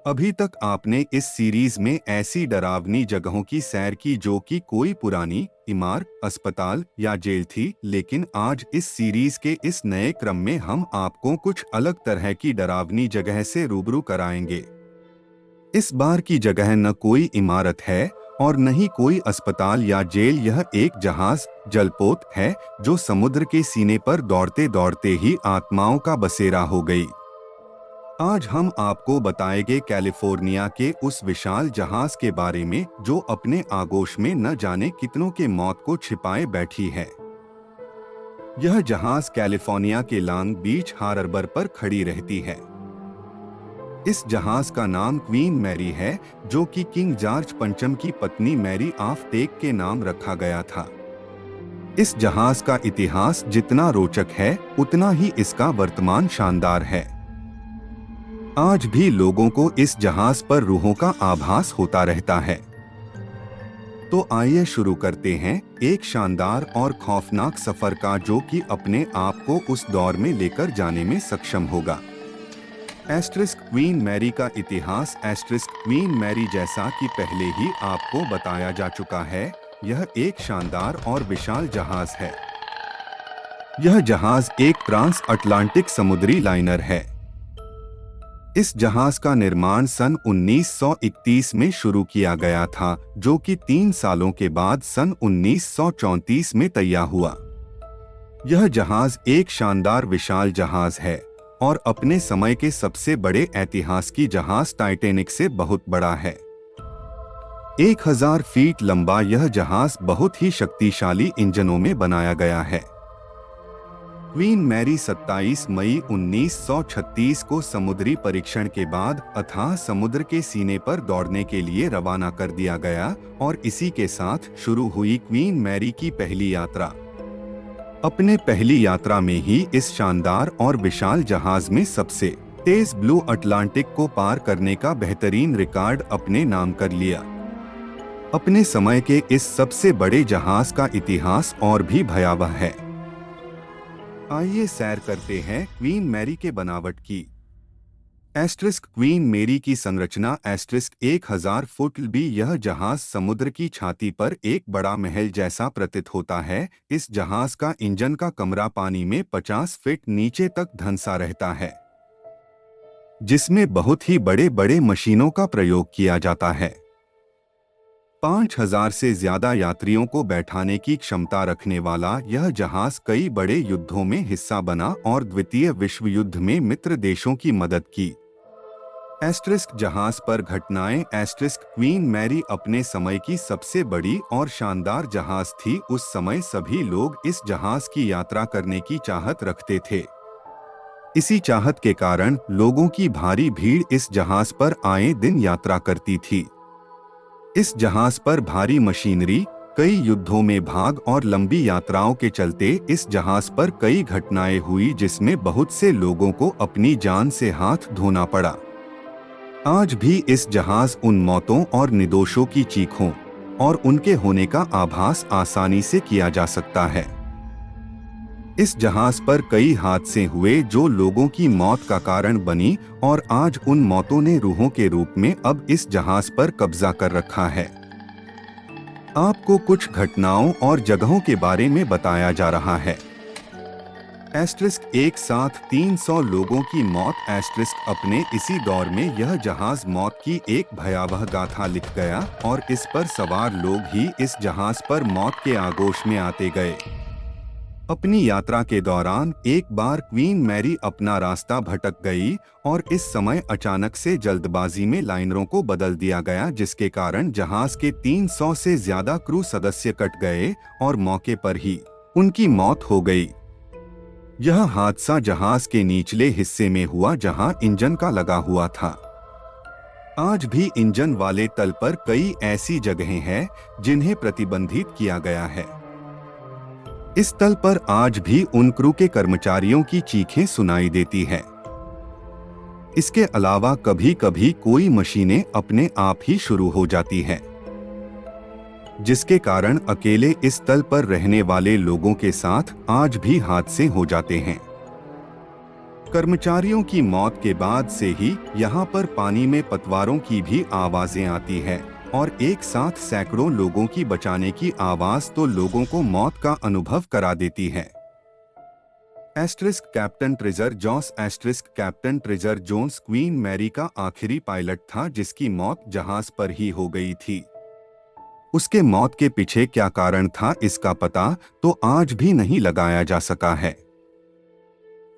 अभी तक आपने इस सीरीज में ऐसी डरावनी जगहों की सैर की जो कि कोई पुरानी इमारत, अस्पताल या जेल थी, लेकिन आज इस सीरीज के इस नए क्रम में हम आपको कुछ अलग तरह की डरावनी जगह से रूबरू कराएंगे। इस बार की जगह न कोई इमारत है और न ही कोई अस्पताल या जेल, यह एक जहाज जलपोत है जो समुद्र के सीने पर दौड़ते दौड़ते ही आत्माओं का बसेरा हो गई। आज हम आपको बताएंगे कैलिफोर्निया के उस विशाल जहाज के बारे में जो अपने आगोश में न जाने कितनों के मौत को छिपाए बैठी है। यह जहाज कैलिफोर्निया के लॉन्ग बीच हार्बर पर खड़ी रहती है। इस जहाज का नाम क्वीन मैरी है, जो कि किंग जॉर्ज पंचम की पत्नी मैरी ऑफ टेक के नाम रखा गया था। इस जहाज का इतिहास जितना रोचक है उतना ही इसका वर्तमान शानदार है। आज भी लोगों को इस जहाज पर रूहों का आभास होता रहता है। तो आइए शुरू करते हैं एक शानदार और खौफनाक सफर का, जो कि अपने आप को उस दौर में लेकर जाने में सक्षम होगा। क्वीन मैरी का इतिहास। क्वीन मैरी, जैसा कि पहले ही आपको बताया जा चुका है, यह एक शानदार और विशाल जहाज है। यह जहाज एक ट्रांस अटलांटिक समुद्री लाइनर है। इस जहाज का निर्माण सन 1931 में शुरू किया गया था, जो कि 3 सालों के बाद सन 1934 में तैयार हुआ। यह जहाज एक शानदार विशाल जहाज है और अपने समय के सबसे बड़े ऐतिहासिक जहाज टाइटैनिक से बहुत बड़ा है। 1000 फीट लंबा यह जहाज बहुत ही शक्तिशाली इंजनों में बनाया गया है। क्वीन मैरी 27 मई 1936 को समुद्री परीक्षण के बाद अथाह समुद्र के सीने पर दौड़ने के लिए रवाना कर दिया गया और इसी के साथ शुरू हुई क्वीन मैरी की पहली यात्रा। अपने पहली यात्रा में ही इस शानदार और विशाल जहाज में सबसे तेज ब्लू अटलांटिक को पार करने का बेहतरीन रिकॉर्ड अपने नाम कर लिया। अपने समय के इस सबसे बड़े जहाज का इतिहास और भी भयावह है। आइए सैर करते हैं क्वीन मैरी के बनावट की। क्वीन मैरी की संरचना 1000 फुट लंबी यह जहाज समुद्र की छाती पर एक बड़ा महल जैसा प्रतीत होता है। इस जहाज का इंजन का कमरा पानी में 50 फीट नीचे तक धंसा रहता है, जिसमें बहुत ही बड़े बड़े मशीनों का प्रयोग किया जाता है। 5000 से ज्यादा यात्रियों को बैठाने की क्षमता रखने वाला यह जहाज कई बड़े युद्धों में हिस्सा बना और द्वितीय विश्व युद्ध में मित्र देशों की मदद की। जहाज पर घटनाएं। क्वीन मैरी अपने समय की सबसे बड़ी और शानदार जहाज थी। उस समय सभी लोग इस जहाज की यात्रा करने की चाहत रखते थे। इसी चाहत के कारण लोगों की भारी भीड़ इस जहाज पर आए दिन यात्रा करती थी। इस जहाज पर भारी मशीनरी, कई युद्धों में भाग और लंबी यात्राओं के चलते इस जहाज पर कई घटनाएं हुई, जिसमें बहुत से लोगों को अपनी जान से हाथ धोना पड़ा। आज भी इस जहाज उन मौतों और निर्दोषों की चीखों और उनके होने का आभास आसानी से किया जा सकता है। इस जहाज पर कई हादसे हुए जो लोगों की मौत का कारण बनी और आज उन मौतों ने रूहों के रूप में अब इस जहाज पर कब्जा कर रखा है। आपको कुछ घटनाओं और जगहों के बारे में बताया जा रहा है। एक साथ 300 लोगों की मौत। अपने इसी दौर में यह जहाज मौत की एक भयावह गाथा लिख गया और इस पर सवार लोग ही इस जहाज पर मौत के आगोश में आते गए। अपनी यात्रा के दौरान एक बार क्वीन मैरी अपना रास्ता भटक गई और इस समय अचानक से जल्दबाजी में लाइनरों को बदल दिया गया, जिसके कारण जहाज के 300 से ज्यादा क्रू सदस्य कट गए और मौके पर ही उनकी मौत हो गई। यह हादसा जहाज के निचले हिस्से में हुआ जहां इंजन का लगा हुआ था। आज भी इंजन वाले तल पर कई ऐसी जगहें हैं जिन्हें प्रतिबंधित किया गया है। इस तल पर आज भी उन क्रू के कर्मचारियों की चीखें सुनाई देती है। इसके अलावा कभी कभी कोई मशीनें अपने आप ही शुरू हो जाती हैं, जिसके कारण अकेले इस तल पर रहने वाले लोगों के साथ आज भी हादसे हो जाते हैं। कर्मचारियों की मौत के बाद से ही यहाँ पर पानी में पतवारों की भी आवाजें आती है और एक साथ सैकड़ों लोगों की बचाने की आवाज तो लोगों को मौत का अनुभव करा देती है। Captain treasure Jones captain treasure Jones queen Mary का आखिरी पायलट था जिसकी मौत जहाज पर ही हो गई थी। उसके मौत के पीछे क्या कारण था इसका पता तो आज भी नहीं लगाया जा सका है,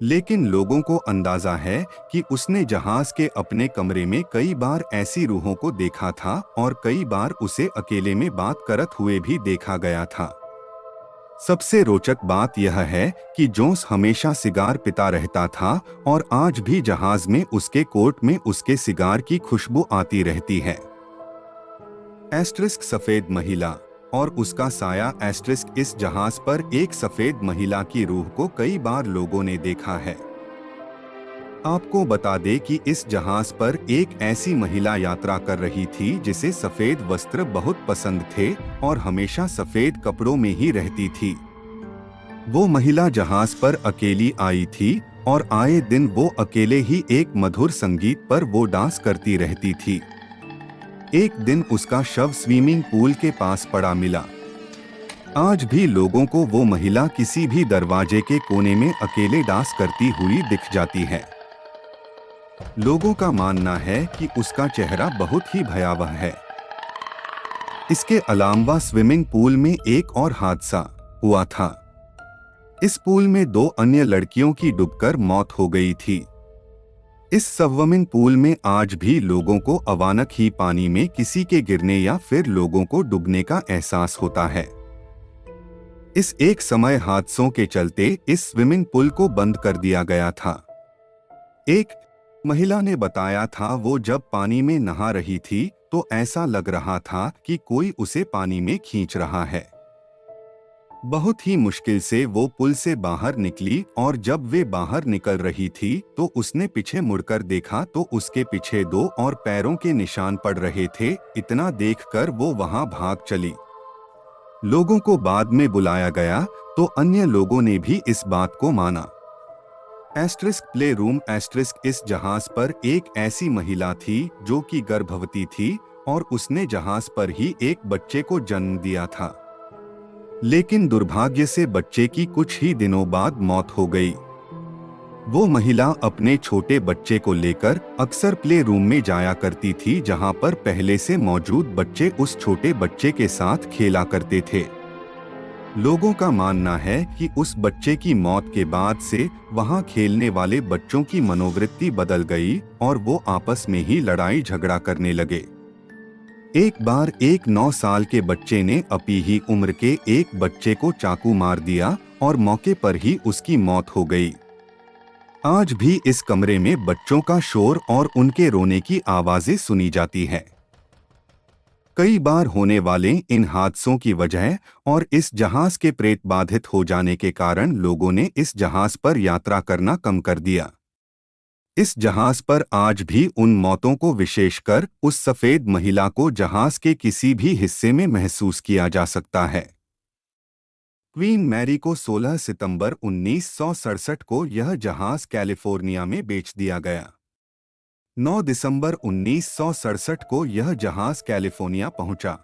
लेकिन लोगों को अंदाजा है कि उसने जहाज के अपने कमरे में कई बार ऐसी रूहों को देखा था और कई बार उसे अकेले में बात करत हुए भी देखा गया था। सबसे रोचक बात यह है कि जोन्स हमेशा सिगार पीता रहता था और आज भी जहाज में उसके कोट में उसके सिगार की खुशबू आती रहती है। सफेद महिला और उसका साया इस जहाज पर एक सफेद महिला की रूह को कई बार लोगों ने देखा है। आपको बता दें कि इस जहाज पर एक ऐसी महिला यात्रा कर रही थी जिसे सफेद वस्त्र बहुत पसंद थे और हमेशा सफेद कपड़ों में ही रहती थी। वो महिला जहाज पर अकेली आई थी और आए दिन वो अकेले ही एक मधुर संगीत पर वो डांस करती रहती थी। एक दिन उसका शव स्विमिंग पूल के पास पड़ा मिला। आज भी लोगों को वो महिला किसी भी दरवाजे के कोने में अकेले डांस करती हुई दिख जाती है। लोगों का मानना है कि उसका चेहरा बहुत ही भयावह है। इसके अलावा स्विमिंग पूल में एक और हादसा हुआ था। इस पूल में 2 अन्य लड़कियों की डूबकर मौत हो गई थी। इस स्विमिंग पूल में आज भी लोगों को अचानक ही पानी में किसी के गिरने या फिर लोगों को डूबने का एहसास होता है। इस एक समय हादसों के चलते इस स्विमिंग पूल को बंद कर दिया गया था। एक महिला ने बताया था वो जब पानी में नहा रही थी तो ऐसा लग रहा था कि कोई उसे पानी में खींच रहा है। बहुत ही मुश्किल से वो पुल से बाहर निकली और जब वे बाहर निकल रही थी तो उसने पीछे मुड़कर देखा तो उसके पीछे 2 और पैरों के निशान पड़ रहे थे। इतना देखकर वो वहां भाग चली। लोगों को बाद में बुलाया गया तो अन्य लोगों ने भी इस बात को माना। प्ले रूम इस जहाज पर एक ऐसी महिला थी जो कि गर्भवती थी और उसने जहाज पर ही एक बच्चे को जन्म दिया था, लेकिन दुर्भाग्य से बच्चे की कुछ ही दिनों बाद मौत हो गई। वो महिला अपने छोटे बच्चे को लेकर अक्सर प्ले रूम में जाया करती थी जहां पर पहले से मौजूद बच्चे उस छोटे बच्चे के साथ खेला करते थे। लोगों का मानना है कि उस बच्चे की मौत के बाद से वहां खेलने वाले बच्चों की मनोवृत्ति बदल गई और वो आपस में ही लड़ाई झगड़ा करने लगे। एक बार एक 9 साल के बच्चे ने अपनी ही उम्र के एक बच्चे को चाकू मार दिया और मौके पर ही उसकी मौत हो गई। आज भी इस कमरे में बच्चों का शोर और उनके रोने की आवाजें सुनी जाती है। कई बार होने वाले इन हादसों की वजह और इस जहाज के प्रेत बाधित हो जाने के कारण लोगों ने इस जहाज पर यात्रा करना कम कर दिया। इस जहाज पर आज भी उन मौतों को, विशेषकर उस सफेद महिला को जहाज के किसी भी हिस्से में महसूस किया जा सकता है। क्वीन मैरी को 16 सितंबर 1967 को यह जहाज कैलिफोर्निया में बेच दिया गया। 9 दिसंबर 1967 को यह जहाज कैलिफोर्निया पहुंचा।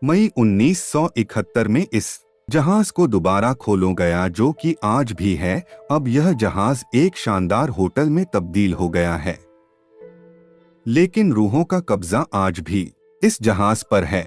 मई 1971 में इस जहाज को दोबारा खोला गया जो कि आज भी है। अब यह जहाज एक शानदार होटल में तब्दील हो गया है, लेकिन रूहों का कब्जा आज भी इस जहाज पर है।